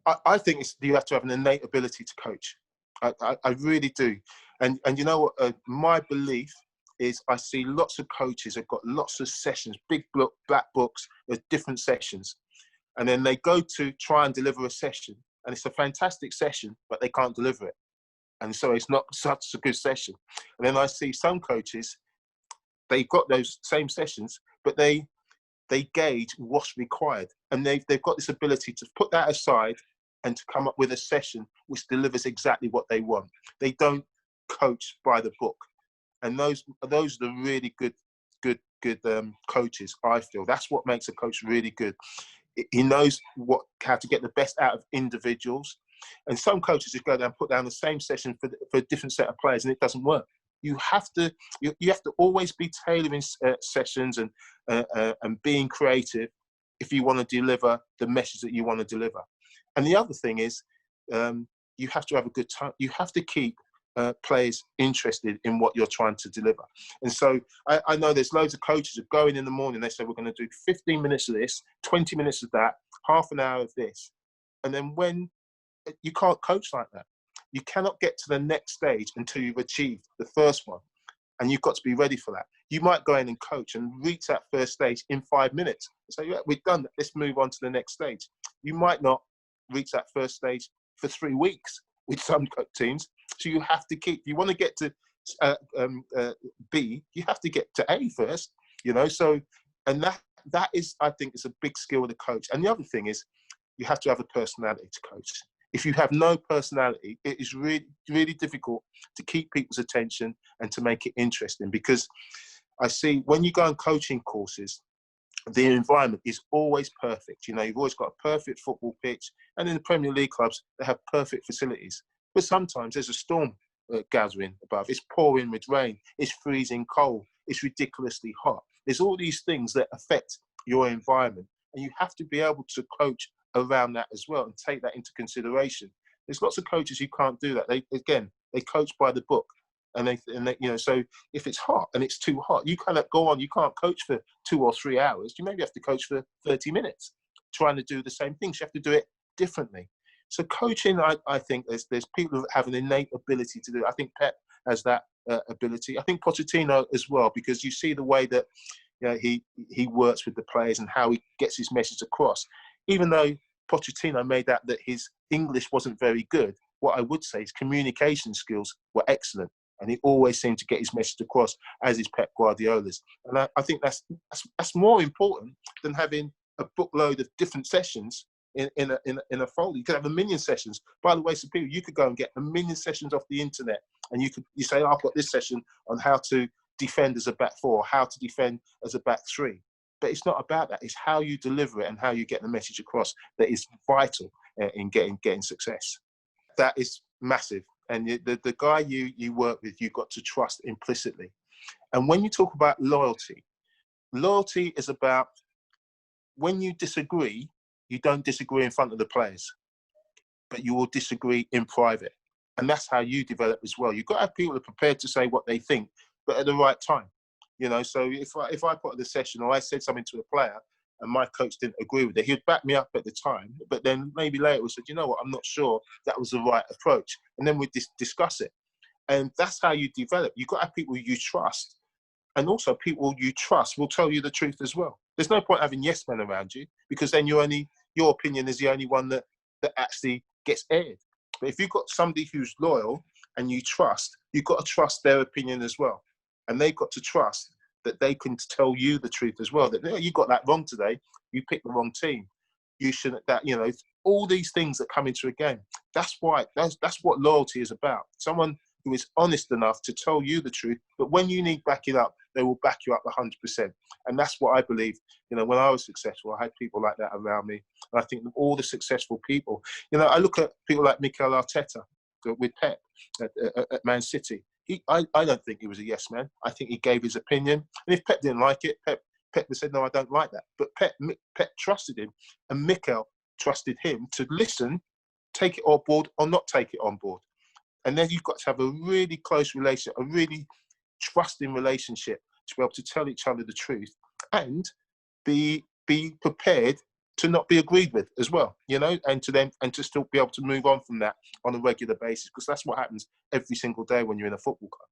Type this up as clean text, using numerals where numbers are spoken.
I think you have to have an innate ability to coach. I really do. And you know what? My belief is I see lots of coaches have got lots of sessions, big black books with different sessions. And then they go to try and deliver a session, and it's a fantastic session, but they can't deliver it. And so it's not such a good session. And then I see some coaches, they've got those same sessions, but they gauge what's required. And they've got this ability to put that aside and to come up with a session which delivers exactly what they want. They don't coach by the book. And those are the really good coaches, I feel. That's what makes a coach really good. He knows how to get the best out of individuals. And some coaches just go down and put down the same session for a different set of players, and it doesn't work. You have to always be tailoring sessions and being creative if you want to deliver the message that you want to deliver. And the other thing is, you have to have a good time. You have to keep players interested in what you're trying to deliver. And so I know there's loads of coaches who go in the morning, they say, we're going to do 15 minutes of this, 20 minutes of that, half an hour of this. And then when you can't coach like that, you cannot get to the next stage until you've achieved the first one. And you've got to be ready for that. You might go in and coach and reach that first stage in 5 minutes. So yeah, we've done that. Let's move on to the next stage. You might not reach that first stage for 3 weeks with some teams. So you have to keep, if you want to get to B, you have to get to A first, you know. So, and that is, I think, is a big skill of the coach. And the other thing is, you have to have a personality to coach. If you have no personality, it is really, really difficult to keep people's attention and to make it interesting. Because I see when you go on coaching courses, the environment is always perfect. You know, you've always got a perfect football pitch, and in the Premier League clubs, they have perfect facilities. But sometimes there's a storm gathering above. It's pouring with rain. It's freezing cold. It's ridiculously hot. There's all these things that affect your environment, and you have to be able to coach around that as well and take that into consideration. There's lots of coaches who can't do that. They coach by the book, and they you know. So if it's hot and it's too hot, you cannot go on. You can't coach for 2 or 3 hours. You maybe have to coach for 30 minutes, trying to do the same things. You have to do it differently. So coaching, I think there's people who have an innate ability to do it. I think Pep has that ability. I think Pochettino as well, because you see the way that, you know, he works with the players and how he gets his message across. Even though Pochettino made out that his English wasn't very good, what I would say is communication skills were excellent, and he always seemed to get his message across, as is Pep Guardiola's. And I think that's more important than having a bookload of different sessions in a folder. You could have 1 million sessions. By the way, so people, you could go and get 1 million sessions off the internet, and you say, oh, I've got this session on how to defend as a back four, how to defend as a back three. But it's not about that. It's how you deliver it and how you get the message across that is vital in getting success. That is massive. And the guy you work with, you've got to trust implicitly. And when you talk about loyalty is about, when you disagree, you don't disagree in front of the players, but you will disagree in private. And that's how you develop as well. You've got to have people who are prepared to say what they think, but at the right time. You know, so if I put the session or I said something to a player and my coach didn't agree with it, he'd back me up at the time, but then maybe later we said, you know what, I'm not sure that was the right approach. And then we discuss it. And that's how you develop. You've got to have people you trust. And also people you trust will tell you the truth as well. There's no point having yes men around you, because then your opinion is the only one that actually gets aired. But if you've got somebody who's loyal and you trust, you've got to trust their opinion as well. And they've got to trust that they can tell you the truth as well. That, you got that wrong today. You picked the wrong team. You shouldn't. That, you know, all these things that come into a game. That's what loyalty is about. Someone who is honest enough to tell you the truth, but when you need backing up, they will back you up 100%. And that's what I believe. You know, when I was successful, I had people like that around me. And I think all the successful people, you know, I look at people like Mikel Arteta with Pep at Man City. I don't think he was a yes man. I think he gave his opinion. And if Pep didn't like it, Pep would say, no, I don't like that. But Pep trusted him, and Mikel trusted him to listen, take it on board or not take it on board. And then you've got to have a really close relationship, a really trusting relationship, to be able to tell each other the truth and be prepared to not be agreed with as well, you know, and to still be able to move on from that on a regular basis, because that's what happens every single day when you're in a football club.